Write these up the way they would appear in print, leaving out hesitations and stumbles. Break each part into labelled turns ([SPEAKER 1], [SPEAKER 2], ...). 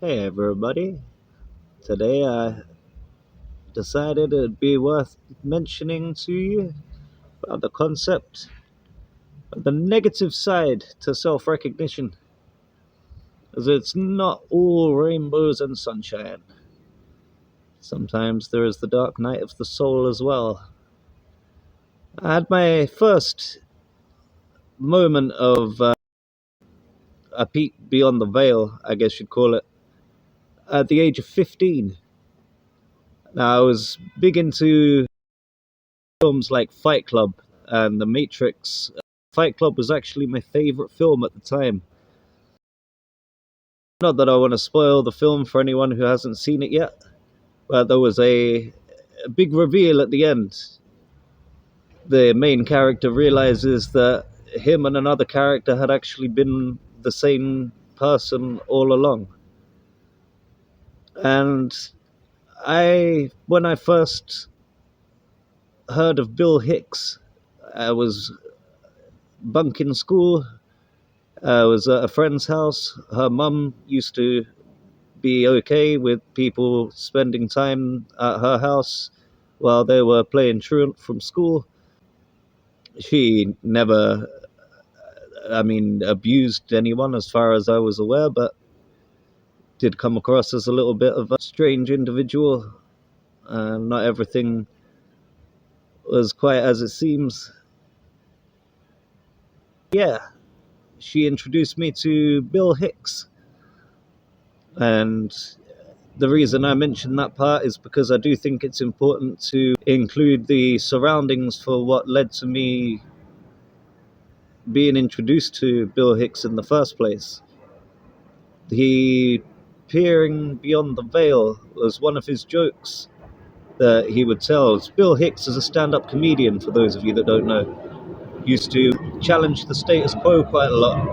[SPEAKER 1] Hey everybody, today I decided it'd be worth mentioning to you about the concept of the negative side to self recognition, as it's not all rainbows and sunshine. Sometimes there is the dark night of the soul as well. I had my first moment of a peek beyond the veil, I guess you'd call it, at the age of 15. Now, I was big into films like Fight Club and The Matrix. Fight Club was actually my favorite film at the time. Not that I want to spoil the film for anyone who hasn't seen it yet, but there was a big reveal at the end. The main character realizes that him and another character had actually been the same person all along. And when I first heard of Bill Hicks, I was bunking school. I was at a friend's house. Her mum used to be okay with people spending time at her house while they were playing truant from school. She never, abused anyone as far as I was aware, but did come across as a little bit of a strange individual. Not everything was quite as it seems. Yeah, she introduced me to Bill Hicks, and the reason I mention that part is because I do think it's important to include the surroundings for what led to me being introduced to Bill Hicks in the first place. He peering beyond the veil was one of his jokes that he would tell. Bill Hicks is a stand-up comedian, for those of you that don't know. Used to challenge the status quo quite a lot.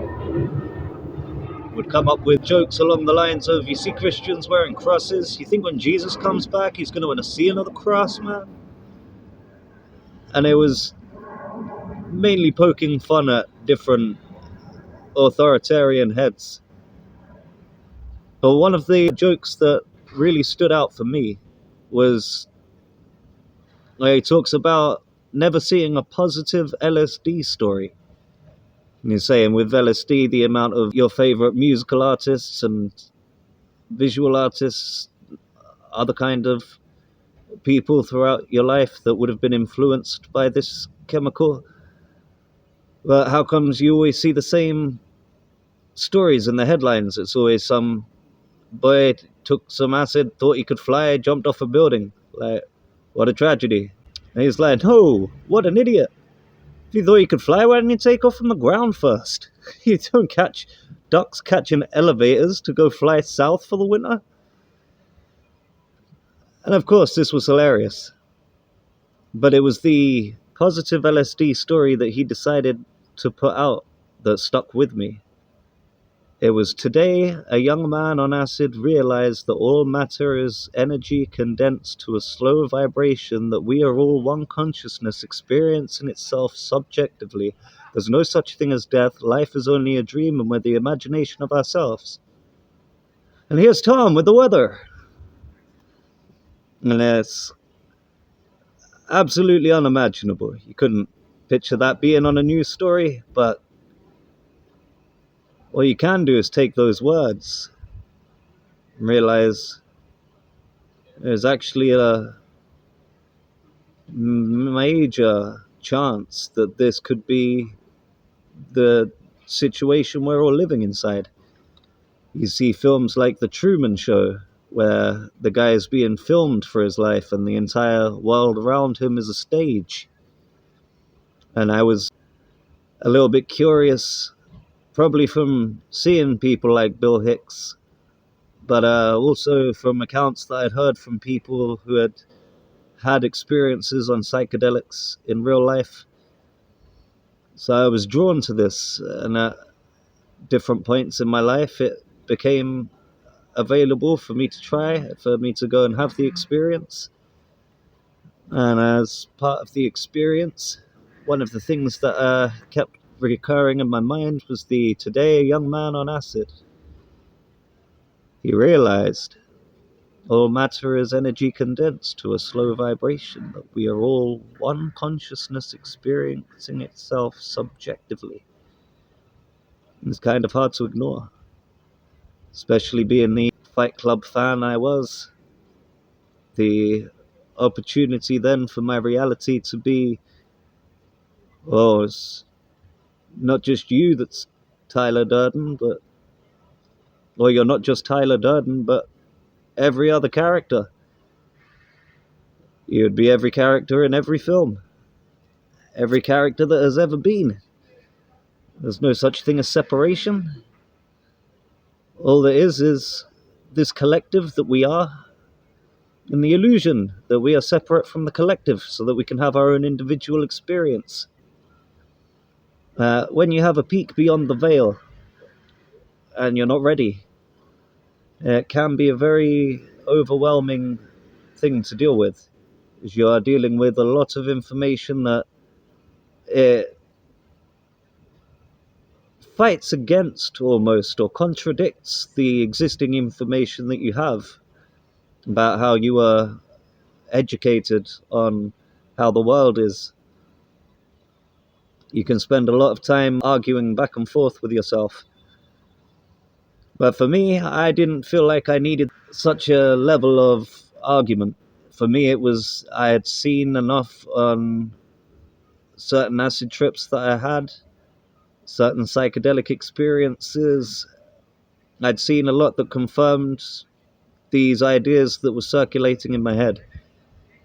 [SPEAKER 1] Would come up with jokes along the lines of, you see Christians wearing crosses, you think when Jesus comes back he's going to want to see another cross, man? And it was mainly poking fun at different authoritarian heads. But one of the jokes that really stood out for me was where he talks about never seeing a positive LSD story. And he's saying with LSD, the amount of your favorite musical artists and visual artists, other kind of people throughout your life that would have been influenced by this chemical. But how comes you always see the same stories in the headlines? It's always some boy took some acid, thought he could fly, jumped off a building. Like, what a tragedy. And he's like, no, what an idiot. If you thought you could fly, why didn't you take off from the ground first? You don't catch ducks catching elevators to go fly south for the winter. And of course, this was hilarious. But it was the positive LSD story that he decided to put out that stuck with me. It was today a young man on acid realized that all matter is energy condensed to a slow vibration, that we are all one consciousness experiencing itself subjectively. There's no such thing as death. Life is only a dream and we're the imagination of ourselves. And here's Tom with the weather. And it's absolutely unimaginable. You couldn't picture that being on a news story, but what you can do is take those words and realize there's actually a major chance that this could be the situation we're all living inside. You see films like The Truman Show, where the guy is being filmed for his life and the entire world around him is a stage. And I was a little bit curious, probably from seeing people like Bill Hicks, but also from accounts that I'd heard from people who had experiences on psychedelics in real life. So I was drawn to this, and at different points in my life, it became available for me to try, for me to go and have the experience. And as part of the experience, one of the things that kept recurring in my mind was the today a young man on acid. He realized all matter is energy condensed to a slow vibration, that we are all one consciousness experiencing itself subjectively. It's kind of hard to ignore, especially being the Fight Club fan I was. The opportunity then for my reality to be, oh, it's not just you that's Tyler Durden, but, or you're not just Tyler Durden, but every other character. You'd be every character in every film, every character that has ever been. There's no such thing as separation. All there is this collective that we are, and the illusion that we are separate from the collective so that we can have our own individual experience. When you have a peek beyond the veil and you're not ready, it can be a very overwhelming thing to deal with. Because you are dealing with a lot of information that it fights against almost or contradicts the existing information that you have about how you are educated on how the world is. You can spend a lot of time arguing back and forth with yourself. But for me, I didn't feel like I needed such a level of argument. For me, it was I had seen enough on certain acid trips that I had, certain psychedelic experiences. I'd seen a lot that confirmed these ideas that were circulating in my head.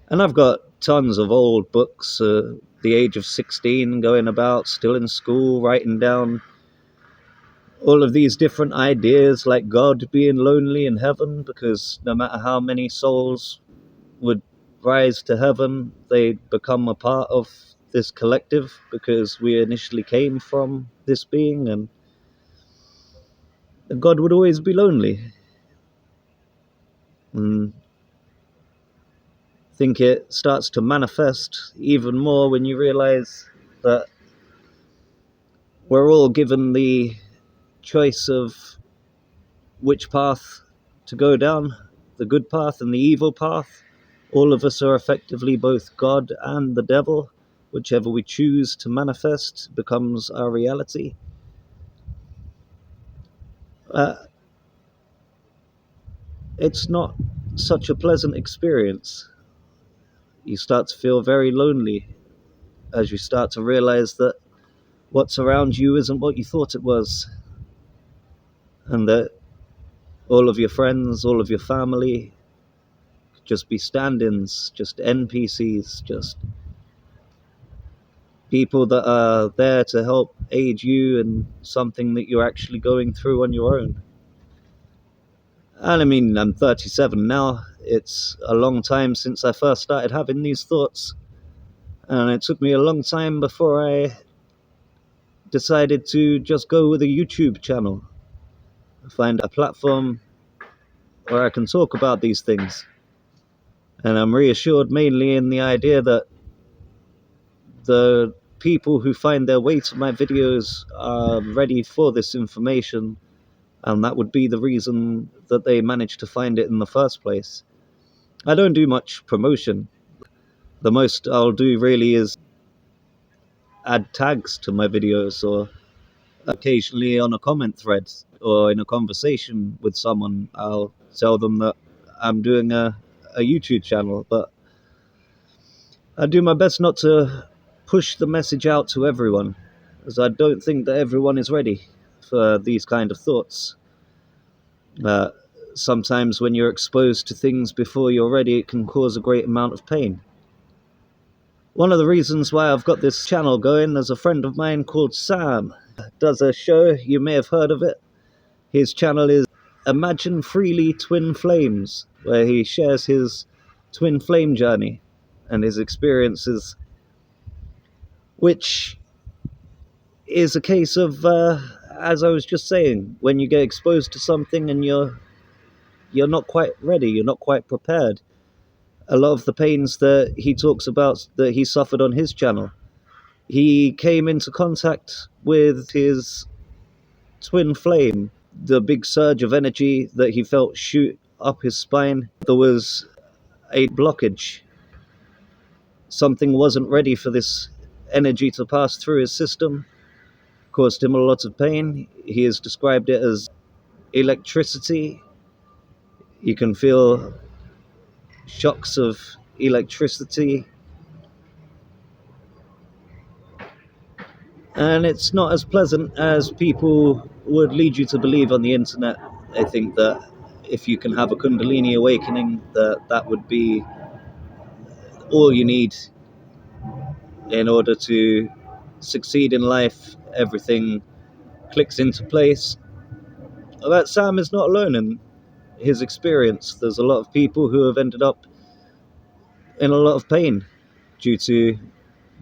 [SPEAKER 1] And I've got tons of old books, the age of 16, going about, still in school, writing down all of these different ideas, like God being lonely in heaven, because no matter how many souls would rise to heaven, they'd become a part of this collective, because we initially came from this being, and God would always be lonely. And I think it starts to manifest even more when you realize that we're all given the choice of which path to go down, the good path and the evil path. All of us are effectively both God and the devil. Whichever we choose to manifest becomes our reality. Uh, it's not such a pleasant experience. You start to feel very lonely as you start to realize that what's around you isn't what you thought it was, and that all of your friends, all of your family just be stand-ins, just NPCs, just people that are there to help aid you in something that you're actually going through on your own. And I mean, I'm 37 now. It's a long time since I first started having these thoughts. And it took me a long time before I decided to just go with a YouTube channel, find a platform where I can talk about these things. And I'm reassured mainly in the idea that the people who find their way to my videos are ready for this information, and that would be the reason that they managed to find it in the first place. I don't do much promotion. The most I'll do really is add tags to my videos, or occasionally on a comment thread or in a conversation with someone, I'll tell them that I'm doing a YouTube channel. But I do my best not to push the message out to everyone, as I don't think that everyone is ready for these kind of thoughts. Uh, Sometimes when you're exposed to things before you're ready, it can cause a great amount of pain. One of the reasons why I've got this channel going, there's a friend of mine called Sam, does a show, you may have heard of it. His channel is Imagine Freely Twin Flames, where he shares his twin flame journey and his experiences, which is a case of, as I was just saying, when you get exposed to something and you're not quite ready, you're not quite prepared. A lot of the pains that he talks about that he suffered on his channel, he came into contact with his twin flame the big surge of energy that he felt shoot up his spine, there was a blockage. Something wasn't ready for this energy to pass through his system, caused him a lot of pain. He has described it as electricity. You can feel shocks of electricity, and it's not as pleasant as people would lead you to believe on the internet. I think that if you can have a Kundalini awakening, that would be all you need in order to succeed in life. Everything clicks into place. That Sam is not alone in his experience. There's a lot of people who have ended up in a lot of pain due to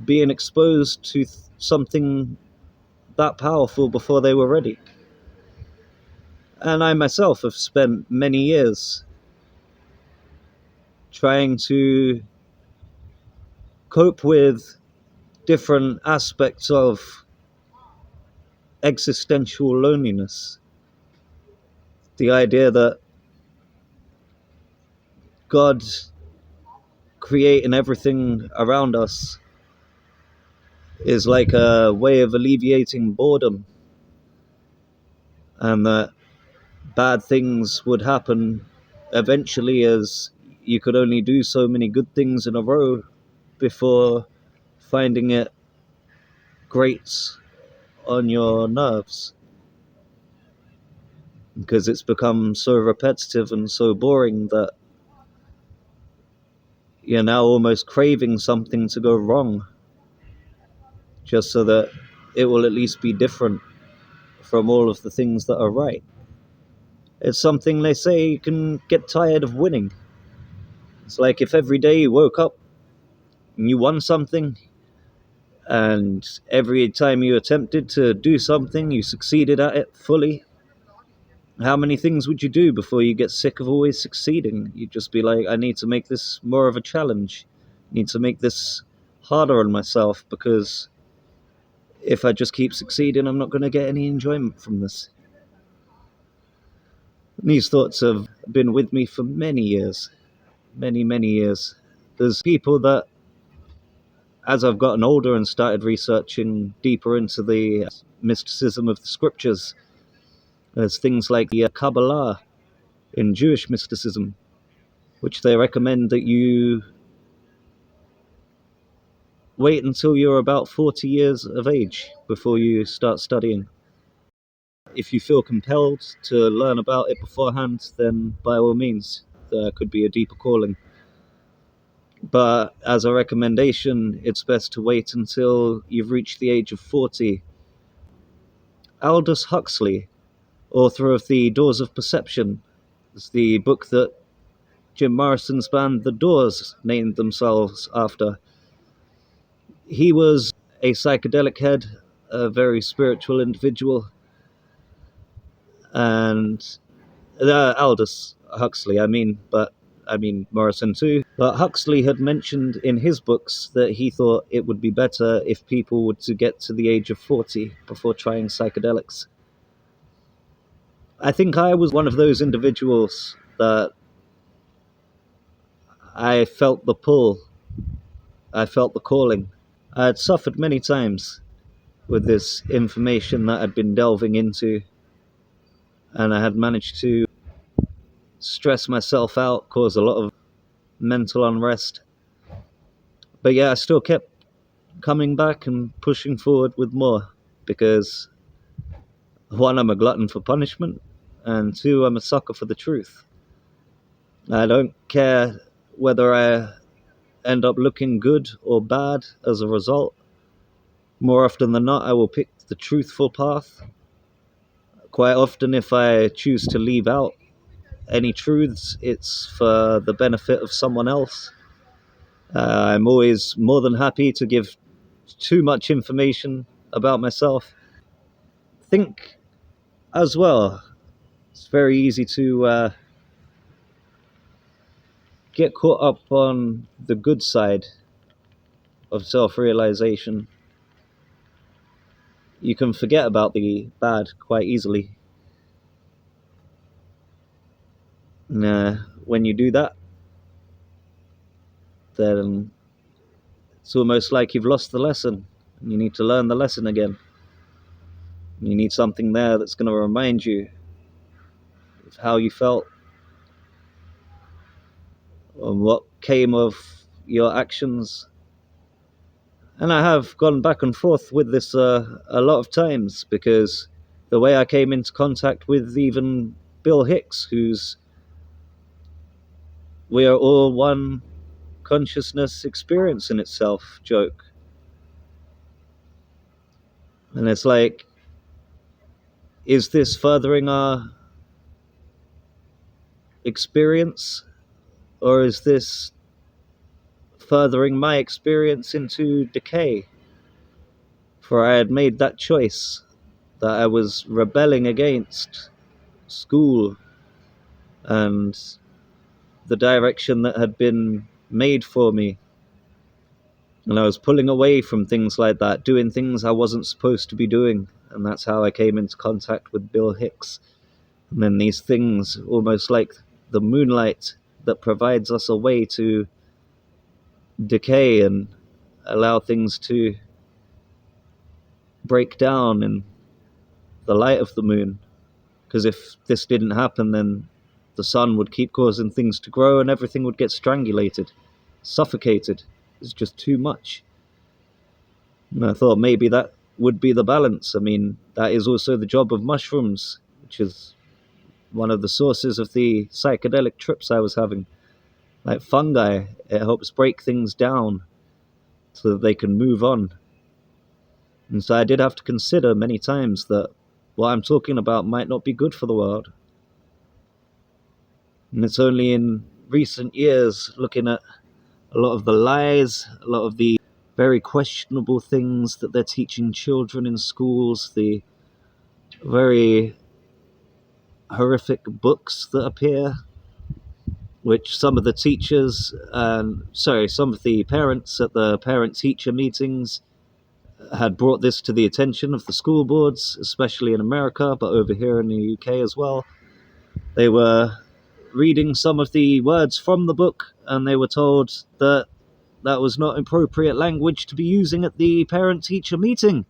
[SPEAKER 1] being exposed to something that powerful before they were ready. And I myself have spent many years trying to cope with different aspects of existential loneliness. The idea that God creating everything around us is like a way of alleviating boredom, and that bad things would happen eventually, as you could only do so many good things in a row before finding it grates on your nerves, because it's become so repetitive and so boring that you're now almost craving something to go wrong, just so that it will at least be different from all of the things that are right. It's something they say you can get tired of winning. It's like if every day you woke up and you won something, and every time you attempted to do something, you succeeded at it fully. How many things would you do before you get sick of always succeeding? You'd just be like, I need to make this more of a challenge. I need to make this harder on myself, because if I just keep succeeding, I'm not going to get any enjoyment from this. And these thoughts have been with me for many years, many years. There's people that, as I've gotten older and started researching deeper into the mysticism of the scriptures, there's things like the Kabbalah in Jewish mysticism, which they recommend that you wait until you're about 40 years of age before you start studying. If you feel compelled to learn about it beforehand, then by all means, there could be a deeper calling. But as a recommendation, it's best to wait until you've reached the age of 40. Aldous Huxley, author of The Doors of Perception, is the book that Jim Morrison's band The Doors named themselves after. He was a psychedelic head, a very spiritual individual, and Aldous Huxley, but I mean Morrison too. But Huxley had mentioned in his books that he thought it would be better if people were to get to the age of 40 before trying psychedelics. I think I was one of those individuals that I felt the pull, I felt the calling. I had suffered many times with this information that I'd been delving into, and I had managed to stress myself out, cause a lot of mental unrest. But yeah, I still kept coming back and pushing forward with more, because one, I'm a glutton for punishment, and two, I'm a sucker for the truth. I don't care whether I end up looking good or bad as a result. More often than not, I will pick the truthful path. Quite often, if I choose to leave out any truths, it's for the benefit of someone else. I'm always more than happy to give too much information about myself. Think as well, it's very easy to get caught up on the good side of self-realization. You can forget about the bad quite easily. And, when you do that, then it's almost like you've lost the lesson. And you need to learn the lesson again. And you need something there that's going to remind you of how you felt and what came of your actions. And I have gone back and forth with this a lot of times, because the way I came into contact with even Bill Hicks, who's "we are all one consciousness experience in itself" joke. And it's like, is this furthering our experience, or is this furthering my experience into decay? For I had made that choice, that I was rebelling against school and the direction that had been made for me. And I was pulling away from things like that, doing things I wasn't supposed to be doing. And that's how I came into contact with Bill Hicks. And then these things, almost like the moonlight that provides us a way to decay and allow things to break down in the light of the moon. Because if this didn't happen, then the sun would keep causing things to grow and everything would get strangulated, suffocated. It's just too much. And I thought maybe that would be the balance. I mean, that is also the job of mushrooms, which is one of the sources of the psychedelic trips I was having. Like fungi, it helps break things down so that they can move on. And so I did have to consider many times that what I'm talking about might not be good for the world. And it's only in recent years, looking at a lot of the lies, a lot of the very questionable things that they're teaching children in schools, the very horrific books that appear, which some of the teachers, some of the parents at the parent-teacher meetings had brought this to the attention of the school boards, especially in America, but over here in the UK as well. They were reading some of the words from the book, and they were told that that was not appropriate language to be using at the parent-teacher meeting.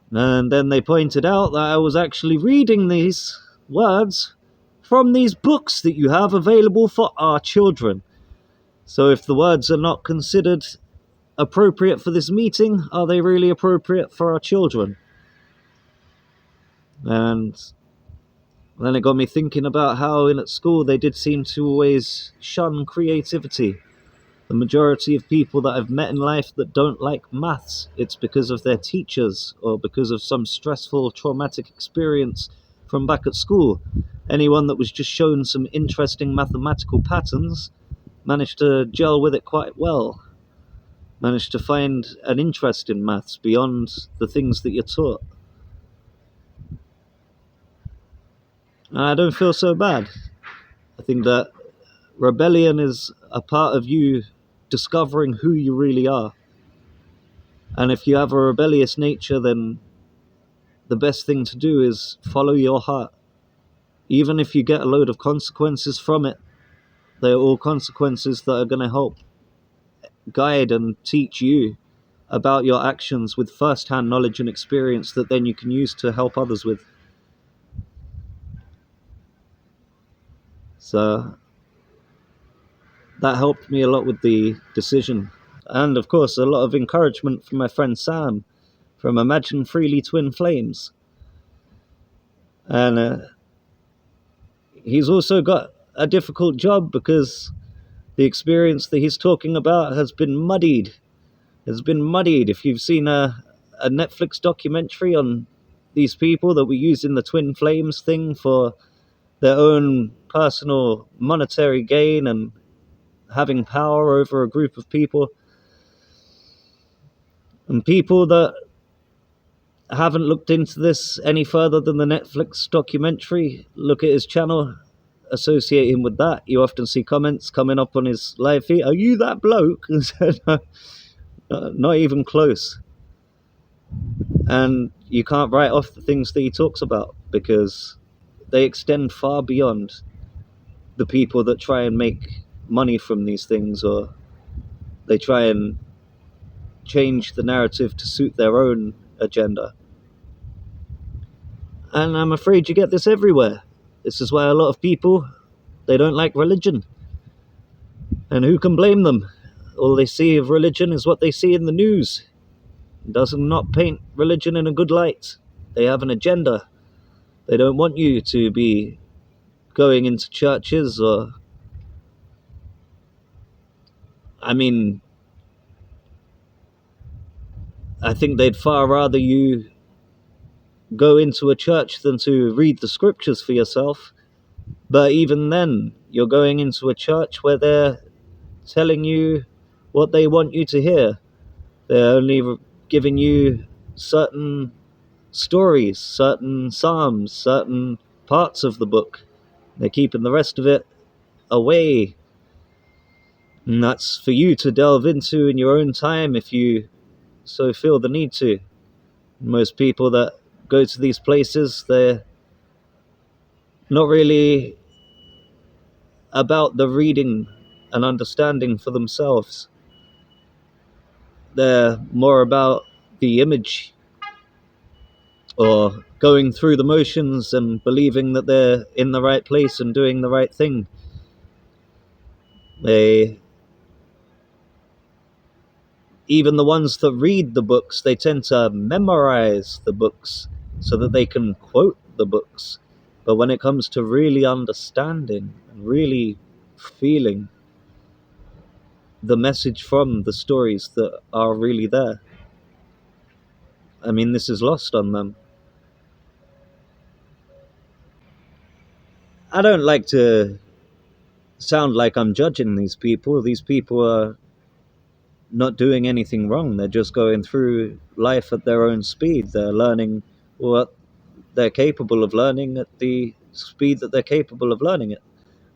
[SPEAKER 1] And then they pointed out that I was actually reading these words from these books that you have available for our children. So if the words are not considered appropriate for this meeting, are they really appropriate for our children? And then it got me thinking about how at school they did seem to always shun creativity. The majority of people that I've met in life that don't like maths, it's because of their teachers or because of some stressful, traumatic experience from back at school. Anyone that was just shown some interesting mathematical patterns managed to gel with it quite well, managed to find an interest in maths beyond the things that you're taught. And I don't feel so bad. I think that rebellion is a part of you discovering who you really are. And if you have a rebellious nature, then the best thing to do is follow your heart. Even if you get a load of consequences from it, they're all consequences that are going to help guide and teach you about your actions with first-hand knowledge and experience that then you can use to help others with. So that helped me a lot with the decision. And of course, a lot of encouragement from my friend Sam from Imagine Freely Twin Flames. And he's also got a difficult job because the experience that he's talking about has been muddied. If you've seen a Netflix documentary on these people that were using the twin flames thing for their own personal monetary gain and having power over a group of people, and people that haven't looked into this any further than the Netflix documentary look at his channel, associate him with that. You often see comments coming up on his live feed, "Are you that bloke?" Not even close. And you can't write off the things that he talks about because they extend far beyond the people that try and make money from these things, or they try and change the narrative to suit their own agenda. And I'm afraid you get this everywhere. This is why a lot of people, they don't like religion. And who can blame them? All they see of religion is what they see in the news. It does not paint religion in a good light. They have an agenda. They don't want you to be going into churches, or, I mean, I think they'd far rather you go into a church than to read the scriptures for yourself. But even then, you're going into a church where they're telling you what they want you to hear. They're only giving you certain stories, certain psalms, certain parts of the book. They're keeping the rest of it away. And that's for you to delve into in your own time if you so feel the need to. Most people that go to these places, they're not really about the reading and understanding for themselves. They're more about the image, or going through the motions and believing that they're in the right place and doing the right thing. They, even the ones that read the books, they tend to memorize the books so that they can quote the books. But when it comes to really understanding and really feeling the message from the stories that are really there, I mean, this is lost on them. I don't like to sound like I'm judging these people. These people are not doing anything wrong. They're just going through life at their own speed. They're learning what they're capable of learning at the speed that they're capable of learning it.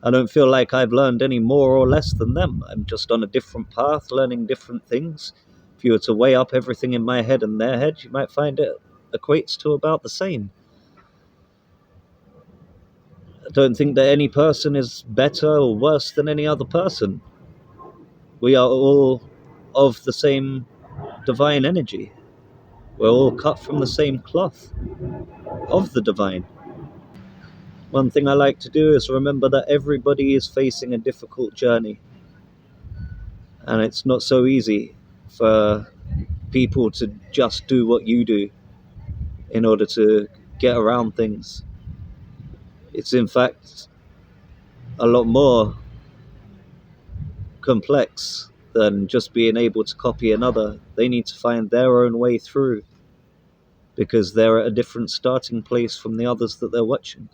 [SPEAKER 1] I don't feel like I've learned any more or less than them. I'm just on a different path, learning different things. If you were to weigh up everything in my head and their head, you might find it equates to about the same. I don't think that any person is better or worse than any other person. We are all of the same divine energy. We're all cut from the same cloth of the divine. One thing I like to do is remember that everybody is facing a difficult journey, and it's not so easy for people to just do what you do in order to get around things. It's in fact a lot more complex than just being able to copy another. They need to find their own way through because they're at a different starting place from the others that they're watching.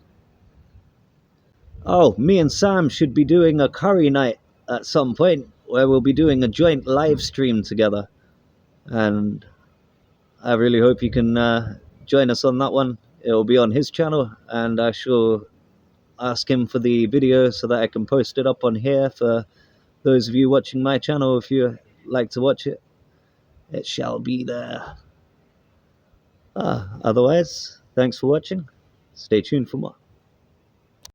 [SPEAKER 1] Oh, me and Sam should be doing a curry night at some point where we'll be doing a joint live stream together. And I really hope you can join us on that one. It'll be on his channel, and I shall ask him for the video so that I can post it up on here for those of you watching my channel. If you like to watch it, it shall be there. Otherwise, thanks for watching. Stay tuned for more.